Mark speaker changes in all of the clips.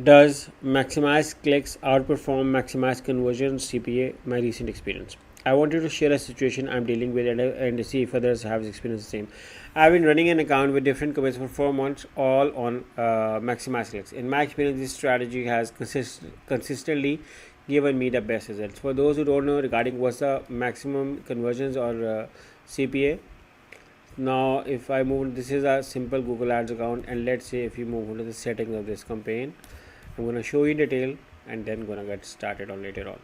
Speaker 1: Does maximize clicks outperform maximize conversion CPA? My recent experience. I wanted to share a situation I'm dealing with and see if others have experienced the same. I've been running an account with different companies for 4 months, all on maximize clicks. In my experience, this strategy has consistently given me the best results. For those who don't know regarding what's the maximum conversions or CPA, now if I move, this is a simple Google Ads account, and let's say if you move into the settings of this campaign, I'm going to show you detail and then going to get started on later on.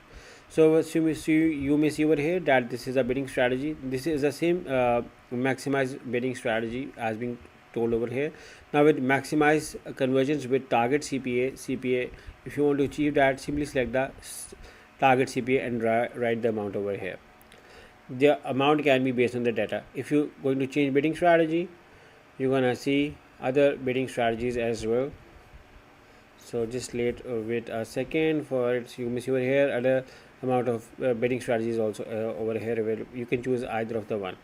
Speaker 1: So as you may see over here that this is a bidding strategy. This is the same maximize bidding strategy as being told over here. Now with maximize conversions with target CPA, if you want to achieve that, simply select the target CPA and write the amount over here. The amount can be based on the data. If you're going to change bidding strategy, you're gonna see other bidding strategies as well. So just wait a second for it. So you may see over here other amount of bidding strategies also over here available. You can choose either of the one.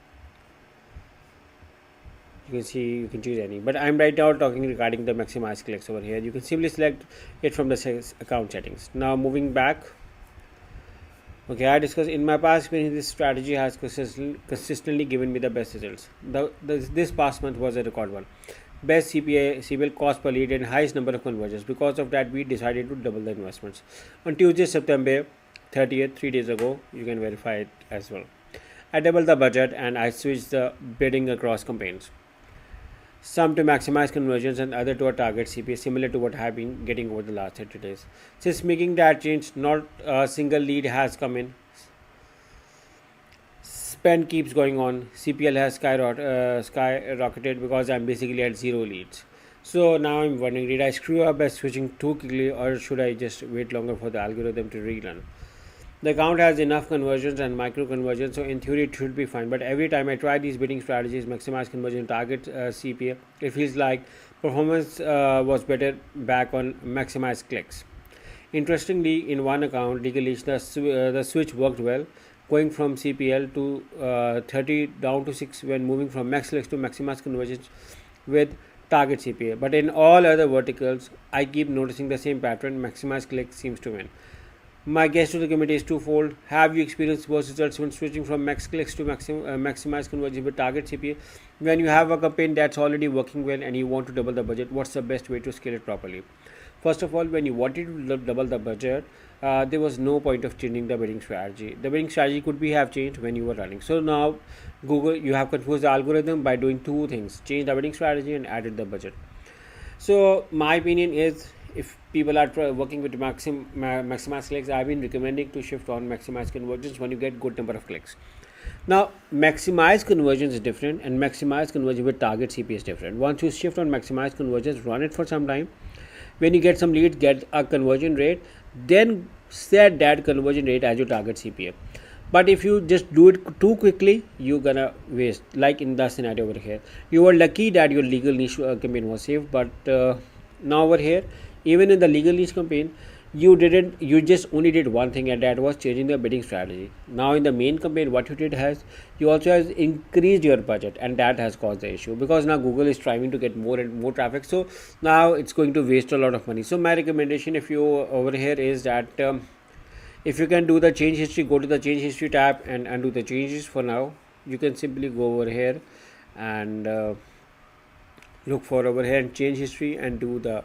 Speaker 1: You can see you can choose any, but I'm right now talking regarding the maximize clicks over here. You can simply select it from the account settings. Now moving back. Okay, I discussed in my past experience, this strategy has consistently given me the best results. This past month was a record one. Best CPA cost per lead and highest number of conversions. Because of that, we decided to double the investments. On Tuesday, September 30th, 3 days ago, you can verify it as well. I doubled the budget and I switched the bidding across campaigns. Some to maximize conversions and other to a target CPA, similar to what I have been getting over the last 30 days. Since making that change, not a single lead has come in. Spend keeps going on. CPL has skyrocketed because I'm basically at 0 leads. So now I'm wondering, did I screw up by switching too quickly, or should I just wait longer for the algorithm to relearn? The account has enough conversions and micro conversions, so in theory it should be fine. But every time I try these bidding strategies, maximize conversion, target CPA, it feels like performance was better back on maximize clicks. Interestingly, in one account, legally the switch worked well, going from CPL to 30 down to 6 when moving from max clicks to maximize conversions with target CPA. But in all other verticals, I keep noticing the same pattern. Maximize clicks seems to win. My guess to the committee is twofold. Have you experienced worse results when switching from max clicks to maximize conversion with target CPA? When you have a campaign that's already working well and you want to double the budget, what's the best way to scale it properly? First of all, when you wanted to double the budget, there was no point of changing the bidding strategy. The bidding strategy could be have changed when you were running. So now Google, you have confused the algorithm by doing two things: change the bidding strategy and added the budget. So my opinion is, if people are working with maximize clicks, I've been recommending to shift on maximize conversions when you get good number of clicks. Now maximize conversions is different and maximize conversion with target CPA is different. Once you shift on maximize conversions, run it for some time. When you get some leads, get a conversion rate, then set that conversion rate as your target CPA. But if you just do it too quickly, you're gonna waste. Like in the scenario over here, you were lucky that your legal niche campaign was saved, but now over here, even in the legal niche campaign, you just only did one thing, and that was changing the bidding strategy. Now in the main campaign, what you did has, you also has increased your budget, and that has caused the issue, because now Google is trying to get more and more traffic, so now it's going to waste a lot of money. So my recommendation, if you over here, is that if you can do the change history, go to the change history tab and undo the changes. For now, you can simply go over here and look for over here and change history and do the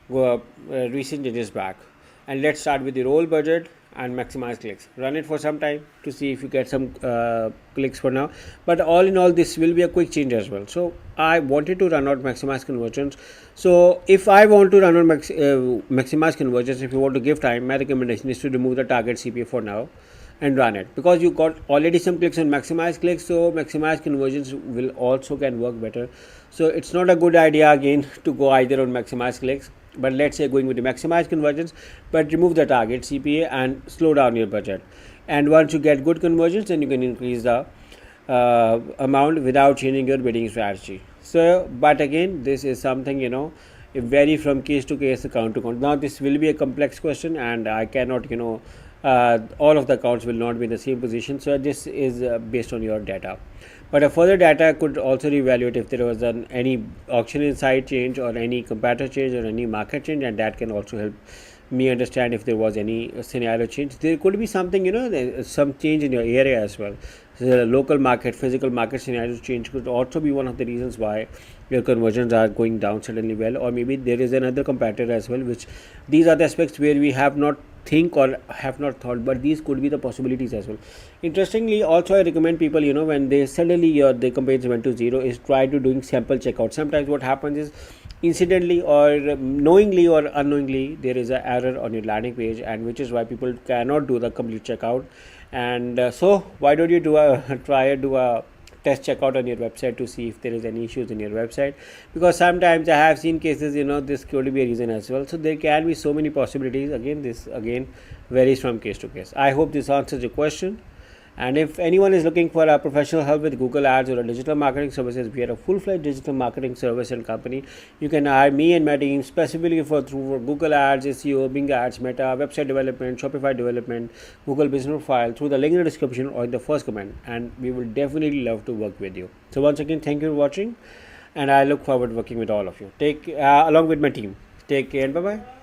Speaker 1: go up recent changes back. And let's start with the roll budget and maximize clicks. Run it for some time to see if you get some clicks for now. But all in all, this will be a quick change as well. So I wanted to run out maximize conversions. So if I want to run on maximize conversions, if you want to give time, my recommendation is to remove the target CPA for now and run it, because you got already some clicks on maximize clicks, so maximize conversions will also can work better. So it's not a good idea again to go either on maximize clicks, but let's say going with the maximize conversions, but remove the target CPA and slow down your budget. And once you get good conversions, then you can increase the amount without changing your bidding strategy. So but again, this is something, it vary from case to case, account to account. Now this will be a complex question, and I cannot all of the accounts will not be in the same position. So this is based on your data. But a further data could also reevaluate if there was any auction inside change or any competitor change or any market change, and that can also help me understand if there was any scenario change. There could be something, some change in your area as well. So the local market, physical market scenario change could also be one of the reasons why your conversions are going down suddenly well, or maybe there is another competitor as well, which these are the aspects where we have not think or have not thought, but these could be the possibilities as well. Interestingly, also I recommend people, when they suddenly their campaigns went to zero, is try to doing sample checkout. Sometimes what happens is incidentally or knowingly or unknowingly there is an error on your landing page, and which is why people cannot do the complete checkout. And so why don't you do a do a test checkout on your website to see if there is any issues in your website, because sometimes I have seen cases, this could be a reason as well. So there can be so many possibilities. Again, this again varies from case to case. I hope this answers your question. And if anyone is looking for a professional help with Google Ads or a digital marketing services, we are a full-fledged digital marketing service and company. You can hire me and my team specifically through Google Ads, SEO, Bing Ads, Meta, website development, Shopify development, Google Business Profile, through the link in the description or in the first comment. And we will definitely love to work with you. So once again, thank you for watching, and I look forward to working with all of you. Along with my team. Take care and bye-bye.